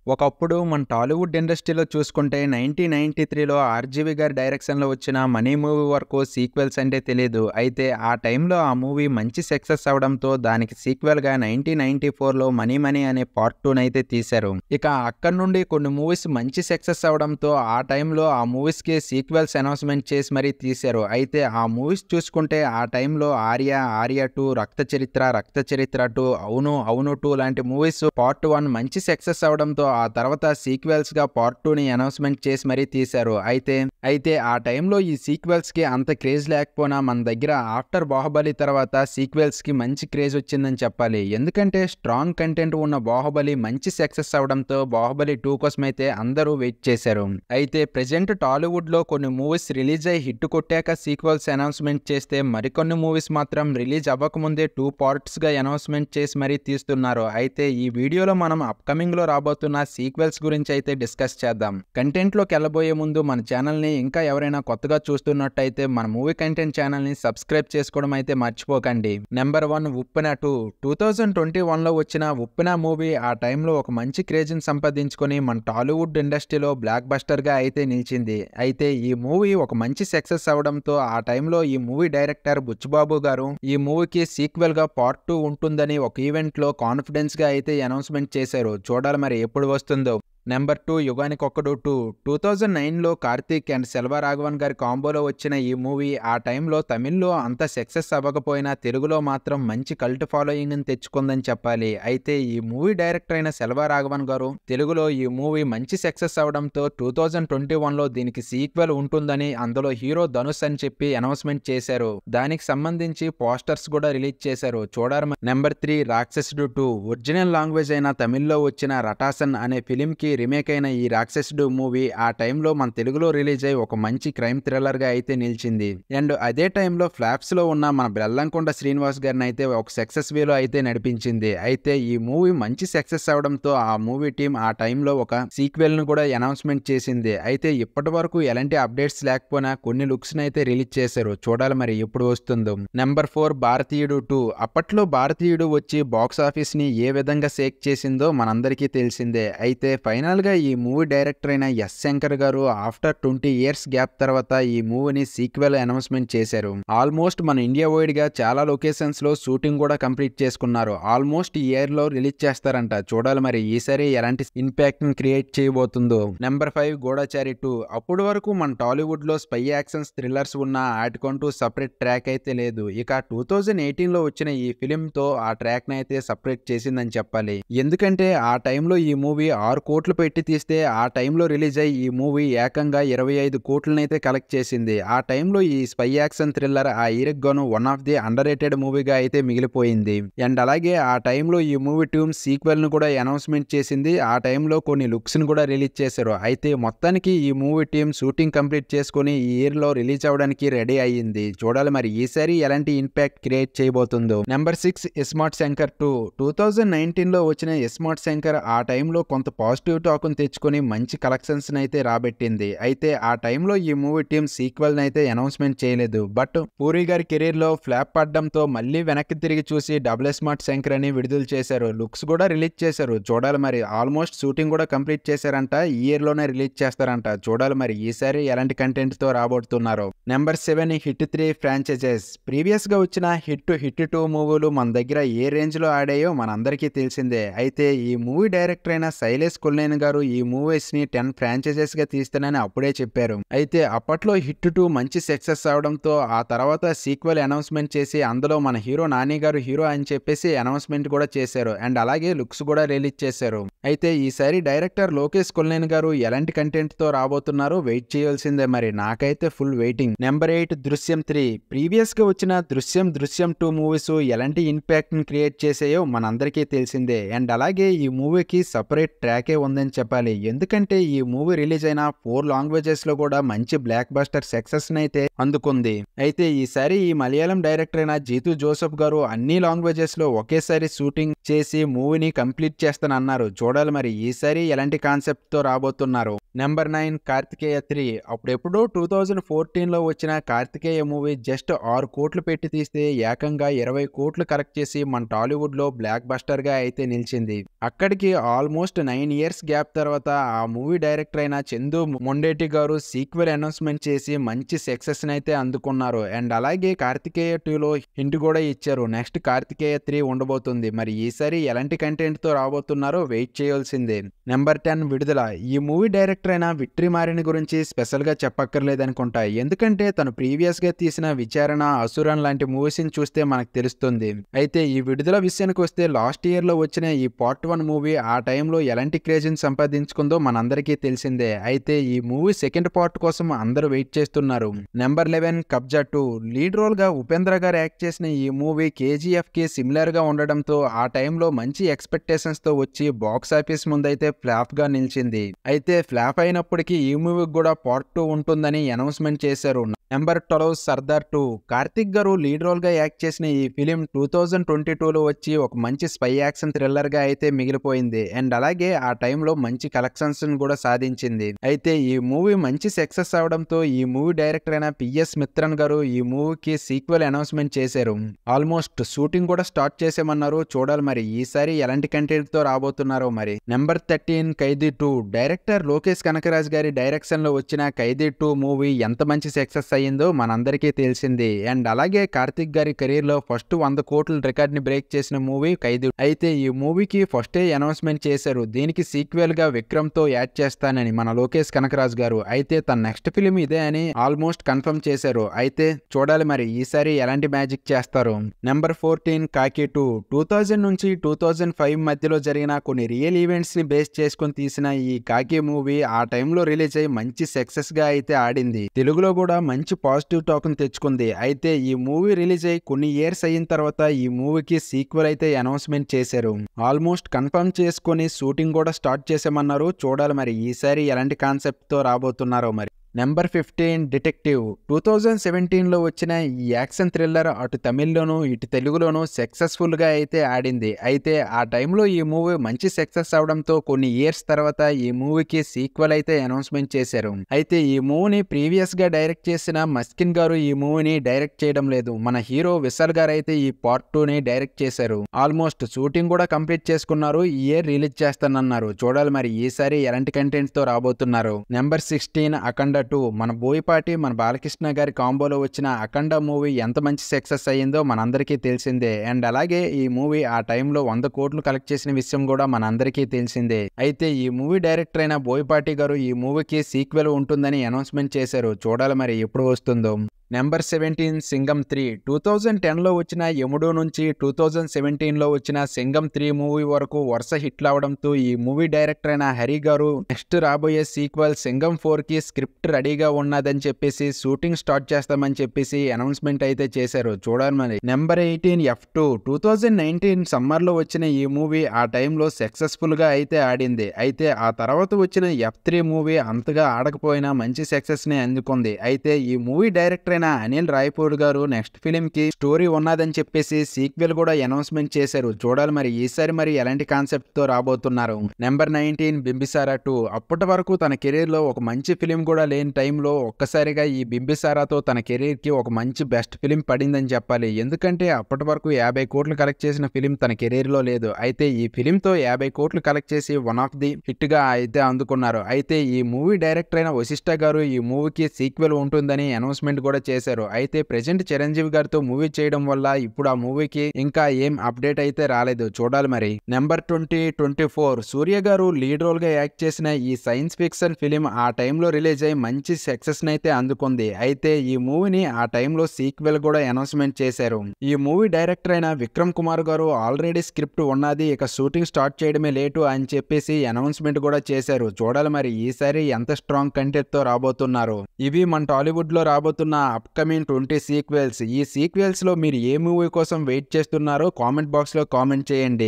ఒకప్పుడు మన టాలీవుడ్ ఇండస్ట్రీలో చూసుకుంటే 1993లో ఆర్జీవి గారి డైరెక్షన్‌లో వచ్చిన 'మనీ' మూవీ వరకు సీక్వెల్స్ అంటే తెలీదు. అయితే ఆ టైంలో ఆ మూవీ మంచి సక్సెస్ అవ్వడంతో దానికి సీక్వెల్‌గా 1994లో 'మనీ మనీ' అనే పార్ట్ 2నైతే తీశారు. ఇక అక్కడి నుండి కొన్ని మూవీస్ మంచి సక్సెస్ అవ్వడంతో ఆ టైంలో ఆ మూవీస్‌కి సీక్వెల్స్ అనౌన్స్‌మెంట్ చేసి మరీ తీశారు. అయితే ఆ మూవీస్ చూసుకుంటే ఆ టైంలో 'ఆర్య 2', 'రక్త చరిత్ర', 'రక్త చరిత్ర 2', 'అవును అవును 2' లాంటి మూవీస్ పార్ట్ 1 మంచి సక్సెస్ అవ్వడంతో ఆ తర్వాత సీక్వెల్స్‌గా పార్ట్ 2ని అనౌన్స్‌మెంట్ చేసి మరీ తీశారు. అయితే ఆ టైంలో ఈ సీక్వెల్స్‌కి అంత క్రేజ్ లేకపోయినా మన దగ్గర ఆఫ్టర్ 'బాహుబలి' తర్వాత సీక్వెల్స్‌కి మంచి క్రేజ్ వచ్చిందని చెప్పాలి. ఎందుకంటే స్ట్రాంగ్ కంటెంట్ ఉన్న 'బాహుబలి' మంచి సక్సెస్ అవ్వడంతో 'బాహుబలి 2' కోసమైతే అందరూ వెయిట్ చేశారు. అయితే ప్రెజెంట్ టాలీవుడ్‌లో కొన్ని మూవీస్ రిలీజ్ అయ్యి హిట్ కొట్టాక సీక్వెల్స్ అనౌన్స్‌మెంట్ చేస్తే మరికొన్ని మూవీస్ మాత్రం రిలీజ్ అవ్వకముందే 2 పార్ట్స్‌గా అనౌన్స్‌మెంట్ చేసి మరీ తీస్తున్నారు. అయితే ఈ వీడియోలో మనం అప్‌కమింగ్‌లో రాబోతున్న సీక్వెల్స్ గురించి అయితే డిస్కస్ చేద్దాం. కంటెంట్‌లోకి వెళ్ళబోయే ముందు మన ఛానల్‌ని ఇంకా ఎవరైనా కొత్తగా చూస్తున్నట్టయితే మన మూవీ కంటెంట్ ఛానల్‌ని సబ్స్క్రైబ్ చేసుకోవడం అయితే మర్చిపోకండి. నెంబర్ 1 ఉప్పెన 2. 2021లో వచ్చిన ఉప్పెన మూవీ ఆ టైంలో ఒక మంచి క్రేజ్‌ని సంపాదించుకొని మన టాలీవుడ్ ఇండస్ట్రీలో బ్లాక్ బస్టర్‌గా అయితే నిలిచింది. అయితే ఈ మూవీ ఒక మంచి సక్సెస్ అవ్వడంతో ఆ టైంలో ఈ మూవీ డైరెక్టర్ బుచ్చిబాబు గారు ఈ మూవీకి సీక్వెల్‌గా పార్ట్ 2 ఉంటుందని ఒక ఈవెంట్‌లో కాన్ఫిడెన్స్‌గా అయితే అనౌన్స్‌మెంట్ చేశారు. చూడాలి మరి ఎప్పుడు వస్తుందో. నెంబర్ 2 యుగానికొక్కడు 2. 2009లో కార్తీక్ అండ్ సెల్వరాఘవన్ గారి కాంబోలో వచ్చిన ఈ మూవీ ఆ టైంలో తమిళ్లో అంత సక్సెస్ అవ్వకపోయినా తెలుగులో మాత్రం మంచి కల్ట్ ఫాలోయింగ్‌ని తెచ్చుకుందని చెప్పాలి. అయితే ఈ మూవీ డైరెక్టర్ అయిన సెల్వరాఘవన్ గారు తెలుగులో ఈ మూవీ మంచి సక్సెస్ అవ్వడంతో 2021లో దీనికి సీక్వెల్ ఉంటుందని అందులో హీరో ధనుష్ అని చెప్పి అనౌన్స్‌మెంట్ చేశారు. దానికి సంబంధించి పోస్టర్స్ కూడా రిలీజ్ చేశారు. చూడాలి. నెంబర్ 3 రాక్షసుడు 2. ఒరిజినల్ లాంగ్వేజ్ అయిన తమిళ్లో వచ్చిన రటాసన్ అనే ఫిలింకి రీమేక్ అయిన ఈ రాక్షసుడు మూవీ ఆ టైంలో మన తెలుగులో రిలీజ్ అయ్యి ఒక మంచి క్రైమ్ థ్రిల్లర్‌గా అయితే నిలిచింది. అండ్ అదే టైంలో ఫ్లాప్స్‌లో ఉన్న మన బెల్లంకొండ శ్రీనివాస్ గారిని అయితే ఒక సక్సెస్ వేలో అయితే నడిపించింది. అయితే ఈ మూవీ మంచి సక్సెస్ అవడంతో ఆ మూవీ టీం ఆ టైంలో ఒక సీక్వెల్‌ను కూడా అనౌన్స్‌మెంట్ చేసింది. అయితే ఇప్పటి వరకు ఎలాంటి అప్డేట్స్ లేకపోయినా కొన్ని లుక్స్‌ని అయితే రిలీజ్ చేశారు. చూడాలి మరి ఎప్పుడు వస్తుందో. నెంబర్ 4 భారతీయుడు 2. అప్పట్లో భారతీయుడు వచ్చి బాక్స్ ఆఫీస్‌ని ఏ విధంగా షేక్ చేసిందో మనందరికీ తెలిసిందే. అయితే ఫైనల్‌గా ఈ మూవీ డైరెక్టర్ అయిన ఎస్ శంకర్ గారు ఆఫ్టర్ 20 ఇయర్స్ గ్యాప్ తర్వాత ఈ మూవీని సీక్వెల్ అనౌన్స్‌మెంట్ చేశారు. ఆల్మోస్ట్ మన ఇండియా వైడ్‌గా చాలా లొకేషన్స్‌లో షూటింగ్ కూడా కంప్లీట్ చేసుకున్నారు. ఆల్మోస్ట్ ఈ ఇయర్‌లో రిలీజ్ చేస్తారంట. చూడాలి మరి ఈసారి ఎలాంటి ఇంపాక్ట్‌ని క్రియేట్ చేయబోతుందో. నెంబర్ 5 గూఢచారి 2. అప్పటి వరకు మన టాలీవుడ్‌లో స్పై యాక్షన్స్ థ్రిల్లర్స్ ఉన్న ఆటికంటూ సెపరేట్ ట్రాక్ అయితే లేదు. ఇక 2018లో వచ్చిన ఈ ఫిలింతో ఆ ట్రాక్‌ని అయితే సెపరేట్ చేసిందని చెప్పాలి. ఎందుకంటే ఆ టైంలో ఈ మూవీ 6 కోట్లు పెట్టి తీస్తే ఆ టైంలో రిలీజ్ అయ్యి ఈ మూవీ ఏకంగా 25 కోట్లనైతే కలెక్ట్ చేసింది. ఆ టైంలో ఈ స్పై యాక్షన్ థ్రిల్లర్ ఆ ఇయర్‌కి గాను one of the under rated అయితే మిగిలిపోయింది. అండ్ అలాగే ఆ టైంలో ఈ మూవీ టీమ్ సీక్వెల్‌ను కూడా అనౌన్స్‌మెంట్ చేసింది. ఆ టైంలో కొన్ని లుక్స్‌ని కూడా రిలీజ్ చేశారు. అయితే మొత్తానికి ఈ మూవీ టీమ్ షూటింగ్ కంప్లీట్ చేసుకొని ఈ ఇయర్‌లో రిలీజ్ అవ్వడానికి రెడీ అయ్యింది. చూడాలి మరి ఈసారి ఎలాంటి ఇంపాక్ట్ క్రియేట్ చేయబోతుందో. నెంబర్ 6 ఇస్మార్ట్ శంకర్ 2. 2019లో వచ్చిన ఇస్మార్ట్ శంకర్ ఆ టైంలో కొంత పాజిటివ్ టాక్‌ని తెచ్చుకొని మంచి కలెక్షన్స్‌ని అయితే రాబట్టింది. అయితే ఆ టైంలో ఈ మూవీ టీమ్ సీక్వెల్‌ని అయితే అనౌన్స్‌మెంట్ చేయలేదు. బట్ పూరి గారి కెరీర్‌లో ఫ్లాప్ పడడంతో మళ్ళీ వెనక్కి తిరిగి చూసి డబుల్ స్మార్ట్ శంకర్ అని విడుదల చేశారు. లుక్స్ కూడా రిలీజ్ చేశారు. చూడాలి మరి ఆల్మోస్ట్ షూటింగ్ కూడా కంప్లీట్ చేశారంట. ఈ ఇయర్‌లోనే రిలీజ్ చేస్తారంట. చూడాలి మరి ఈసారి ఎలాంటి కంటెంట్‌తో రాబోతున్నారో. Number 7 hit 3 franchises. ప్రీవియస్‌గా వచ్చిన హిట్ 2 మూవీలు మన దగ్గర ఏ రేంజ్‌లో ఆడాయో మనందరికీ తెలిసిందే. అయితే ఈ మూవీ డైరెక్టర్ అయిన శైలేష్ కొల్లేని గారు ఈ మూవీస్‌ని 10 ఫ్రాంచైజెస్‌గా తీస్తానని అప్పుడే చెప్పారు. అయితే అప్పట్లో హిట్ 2 మంచి సక్సెస్ అవడంతో ఆ తర్వాత సీక్వెల్ అనౌన్స్‌మెంట్ చేసి అందులో మన హీరో నాని గారు హీరో అని చెప్పేసి అనౌన్స్‌మెంట్ కూడా చేశారు. అండ్ అలాగే లుక్స్ కూడా రిలీజ్ చేశారు. అయితే ఈసారి డైరెక్టర్ లోకేష్ కొల్లేని గారు ఎలాంటి కంటెంట్‌తో రాబోతున్నారో వెయిట్ చేయాల్సిందే మరి. నాకైతే ఫుల్ వెయిటింగ్. నెంబర్ 8 దృశ్యం 3. ప్రీవియస్‌గా వచ్చిన దృశ్యం 2 మూవీస్ ఎలాంటి ఇంపాక్ట్‌ని క్రియేట్ చేసాయో మనందరికీ తెలిసిందే. అండ్ అలాగే ఈ మూవీకి సెపరేట్ ట్రాకే ఉందని చెప్పాలి. ఎందుకంటే ఈ మూవీ రిలీజ్ అయిన 4 లాంగ్వేజెస్‌లో కూడా మంచి బ్లాక్ బస్టర్ సక్సెస్‌ని అయితే అందుకుంది. అయితే ఈసారి ఈ మలయాళం డైరెక్టర్ అయిన జీతూ జోసెఫ్ గారు అన్ని లాంగ్వేజెస్‌లో ఒకేసారి షూటింగ్ చేసి మూవీని కంప్లీట్ చేస్తానన్నారు. చూడాలి మరి ఈసారి ఎలాంటి కాన్సెప్ట్‌తో రాబోతున్నారు. నెంబర్ 9 కార్తికేయ 3. అప్పుడెప్పుడో 2014లో వచ్చిన కార్తికేయ మూవీ జస్ట్ 6 కోట్లు పెట్టి తీస్తే ఏకంగా 20 కోట్లు కలెక్ట్ చేసి మన టాలీవుడ్లో బ్లాక్ బస్టర్గా అయితే నిలిచింది. అక్కడికి ఆల్మోస్ట్ 9 ఇయర్స్ గ్యాప్ తర్వాత ఆ మూవీ డైరెక్టర్ అయిన చందు మొండేటి గారు సీక్వెల్ అనౌన్స్మెంట్ చేసి మంచి సక్సెస్ని అయితే అందుకున్నారు. అండ్ అలాగే కార్తికేయ 2లో హింట్ కూడా ఇచ్చారు, నెక్స్ట్ కార్తికేయ 3 ఉండబోతుంది. మరి ఈసారి ఎలాంటి కంటెంట్తో రాబోతున్నారో వెయిట్ చేయాల్సిందే. నెంబర్ 10 విడుదల. ఈ మూవీ డైరెక్టర్ అయిన విక్టరీమారన్ గురించి స్పెషల్గా చెప్పక్కర్లేదనుకుంటా, ఎందుకంటే తను ప్రీవియస్గా తీసిన విచారణ, అసురన్ లాంటి మూవీస్ని చూస్తే మనకు తెలుస్తుంది. అయితే ఈ విడుదల విషయానికి వస్తే లాస్ట్ ఇయర్లో వచ్చిన ఈ పార్ట్ 1 మూవీ ఆ టైంలో ఎలాంటి క్రేజ్ని సంపాదించుకుందో మనందరికీ తెలిసిందే. అయితే ఈ మూవీ సెకండ్ పార్ట్ కోసం అందరూ వెయిట్ చేస్తున్నారు. నెంబర్ 11 కబ్జా 2. లీడ్ రోల్గా ఉపేంద్ర గారు యాక్ట్ చేసిన ఈ మూవీ కేజీఎఫ్కి సిమిలర్గా ఉండడంతో ఆ టైంలో మంచి ఎక్స్పెక్టేషన్స్తో వచ్చి బాక్స్ ఆఫీస్ ముందైతే ఫ్లాప్గా నిలిచింది. అయితే ఫ్లాప్ అయినప్పటికీ ఈ మూవీకి కూడా పార్ట్ 2 ఉంటుందని అనౌన్స్మెంట్ చేశారు. నెంబర్ 12 సర్దార్ 2. కార్తిక్ గారు లీడ్ రోల్గా యాక్ట్ చేసిన ఈ ఫిలిం 2022లో వచ్చి ఒక మంచి స్పై యాక్షన్ థ్రిల్లర్గా అయితే మిగిలిపోయింది. అండ్ అలాగే ఆ టైంలో మంచి కలెక్షన్స్ కూడా సాధించింది. అయితే ఈ మూవీ మంచి సక్సెస్ అవడంతో ఈ మూవీ డైరెక్టర్ అయిన పిఎస్ మిత్రన్ గారు ఈ మూవీకి సీక్వెల్ అనౌన్స్మెంట్ చేశారు. ఆల్మోస్ట్ షూటింగ్ కూడా స్టార్ట్ చేసేమన్నారు. చూడాలి మరి ఈసారి ఎలాంటి కంటెంట్తో రాబోతున్నారో మరి. నెంబర్ 13 ఖైదీ 2. డైరెక్టర్ లోకేష్ కనకరాజ్ గారి డైరెక్షన్లో వచ్చిన ఖైదీ 2 మూవీ ఎంత మంచి సక్సెస్ అయ్యిందో మనందరికీ తెలిసింది. అండ్ అలాగే కార్తిక్ గారి కెరీర్ లో ఫస్ట్ 100 కోట్ల రికార్డ్ ని బ్రేక్ చేసిన మూవీ ఖైదీ. అయితే ఈ మూవీకి ఫస్టే అనౌన్స్మెంట్ చేశారు, దీనికి సీక్వెల్ గా విక్రమ్ తో యాడ్ చేస్తానని మన లోకేష్ కనకరాజ్ గారు. అయితే తన నెక్స్ట్ ఫిలిం ఇదే అని ఆల్మోస్ట్ కన్ఫర్మ్ చేశారు. అయితే చూడాలి మరి ఈసారి ఎలాంటి మ్యాజిక్ చేస్తారు. నెంబర్ 14 కాకి 2. 2000 నుంచి 2005 మధ్యలో జరిగిన కొన్ని రియల్ ఈవెంట్స్ ని బేస్ చేసుకుని తీసిన ఈ కాకి మూవీ ఆ టైంలో రిలీజ్ అయ్యి మంచి సక్సెస్ గా అయితే ఆడింది. తెలుగులో కూడా మంచి పాజిటివ్ టాక్ తెచ్చుకుంది. అయితే ఈ మూవీ రిలీజ్ అయ్యి కొన్ని ఇయర్స్ అయిన తర్వాత ఈ మూవీకి సీక్వెల్ అయితే అనౌన్స్మెంట్ చేశారు. ఆల్మోస్ట్ కన్ఫర్మ్ చేసుకుని షూటింగ్ కూడా స్టార్ట్ చేసామన్నారు. చూడాలి మరి ఈసారి ఎలాంటి కాన్సెప్ట్ తో రాబోతున్నారో మరి. Number 15 detective. 2017లో వచ్చిన ఈ యాక్షన్ థ్రిల్లర్ అటు తమిళ్లోనూ ఇటు తెలుగులోనూ సక్సెస్ఫుల్గా అయితే ఆడింది. అయితే ఆ టైంలో ఈ మూవీ మంచి సక్సెస్ అవడంతో కొన్ని ఇయర్స్ తర్వాత ఈ మూవీకి సీక్వెల్ అయితే అనౌన్స్మెంట్ చేశారు. అయితే ఈ మూవీని ప్రీవియస్గా డైరెక్ట్ చేసిన మస్కిన్ గారు ఈ మూవీని డైరెక్ట్ చేయడం లేదు. మన హీరో విశాల్ గారు అయితే ఈ పార్ట్ 2ని డైరెక్ట్ చేశారు. ఆల్మోస్ట్ షూటింగ్ కూడా కంప్లీట్ చేసుకున్నారు. ఈ ఇయర్ రిలీజ్ చేస్తానన్నారు. చూడాలి మరి ఈసారి ఎలాంటి కంటెంట్తో రాబోతున్నారు. నెంబర్ 16 అఖండ 2. మన బోయపాటి మన బాలకృష్ణ గారి కాంబోలో వచ్చిన అఖండ మూవీ ఎంత మంచి సక్సెస్ అయ్యిందో మనందరికీ తెలిసిందే. అండ్ అలాగే ఈ మూవీ ఆ టైంలో 100 కోట్లు కలెక్ట్ చేసిన విషయం కూడా మనందరికీ తెలిసిందే. అయితే ఈ మూవీ డైరెక్టర్ అయిన బోయపాటి గారు ఈ మూవీకి సీక్వెల్ ఉంటుందని అనౌన్స్మెంట్ చేశారు. చూడాలి మరి ఎప్పుడు వస్తుందో. నెంబర్ 17 సింగం 3. 2010లో వచ్చిన యముడు నుంచి 2017లో వచ్చిన సింగం 3 మూవీ వరకు వరుస హిట్లు అవడంతో ఈ మూవీ డైరెక్టర్ అయిన హరి గారు నెక్స్ట్ రాబోయే సీక్వెల్ సింగం 4కి స్క్రిప్ట్ రెడీగా ఉన్నదని చెప్పేసి షూటింగ్ స్టార్ట్ చేస్తామని చెప్పేసి అనౌన్స్మెంట్ అయితే చేశారు. చూడాలి మరి. Number 18 F2. 2019 సమ్మర్లో వచ్చిన ఈ మూవీ ఆ టైంలో సక్సెస్ఫుల్గా అయితే ఆడింది. అయితే ఆ తర్వాత వచ్చిన F3 మూవీ అంతగా ఆడకపోయినా మంచి సక్సెస్ని అందుకుంది. అయితే ఈ మూవీ డైరెక్టర్ అనిల్ రాయపూర్ గారు నెక్స్ట్ ఫిలిం కి స్టోరీ ఉన్నదని చెప్పేసి సీక్వెల్ కూడా అనౌన్స్మెంట్ చేశారు. చూడాలి మరి ఈసారి మరి ఎలాంటి కాన్సెప్ట్ తో రాబోతున్నారు. నెంబర్ 19 బింబిసారా 2. అప్పటి వరకు తన కెరీర్ లో ఒక మంచి ఫిలిం కూడా లేని టైంలో ఒక్కసారిగా ఈ బింబిసారాతో తన కెరీర్ కి ఒక మంచి బెస్ట్ ఫిలిం పడిందని చెప్పాలి. ఎందుకంటే అప్పటి వరకు 50 కోట్లు కలెక్ట్ చేసిన ఫిలిం తన కెరీర్ లో లేదు. అయితే ఈ ఫిలిం తో 50 కోట్లు కలెక్ట్ చేసి వన్ ఆఫ్ ది హిట్ గా అయితే అందుకున్నారు. అయితే ఈ మూవీ డైరెక్టర్ అయిన వశిష్ఠ గారు ఈ మూవీకి సీక్వెల్ ఉంటుందని అనౌన్స్మెంట్ కూడా చేశారు. అయితే ప్రెజెంట్ చిరంజీవి గారితో మూవీ చేయడం వల్ల ఇప్పుడు ఆ మూవీకి ఇంకా ఏం అప్డేట్ అయితే రాలేదు. చూడాలి మరి. నెంబర్ 24 సూర్య గారు లీడ్ రోల్ గా యాక్ట్ చేసిన ఈ సైన్స్ ఫిక్షన్ ఫిలిం ఆ టైంలో రిలీజ్ అయ్యి మంచి సక్సెస్ అయితే అందుకుంది. అయితే ఈ మూవీని ఆ టైంలో సీక్వెల్ కూడా అనౌన్స్మెంట్ చేశారు. ఈ మూవీ డైరెక్టర్ అయిన విక్రమ్ కుమార్ గారు ఆల్రెడీ స్క్రిప్ట్ ఉన్నది, ఇక షూటింగ్ స్టార్ట్ చేయడమే లేటు అని చెప్పేసి అనౌన్స్మెంట్ కూడా చేశారు. చూడాలి మరి ఈసారి ఎంత స్ట్రాంగ్ కంటెంట్ తో రాబోతున్నారు. ఇవి మన టాలీవుడ్ లో రాబోతున్న అప్కమింగ్ 20 సీక్వెల్స్. ఈ సీక్వెల్స్ లో మీరు ఏ మూవీ కోసం వెయిట్ చేస్తున్నారో కామెంట్ బాక్స్ లో కామెంట్ చేయండి.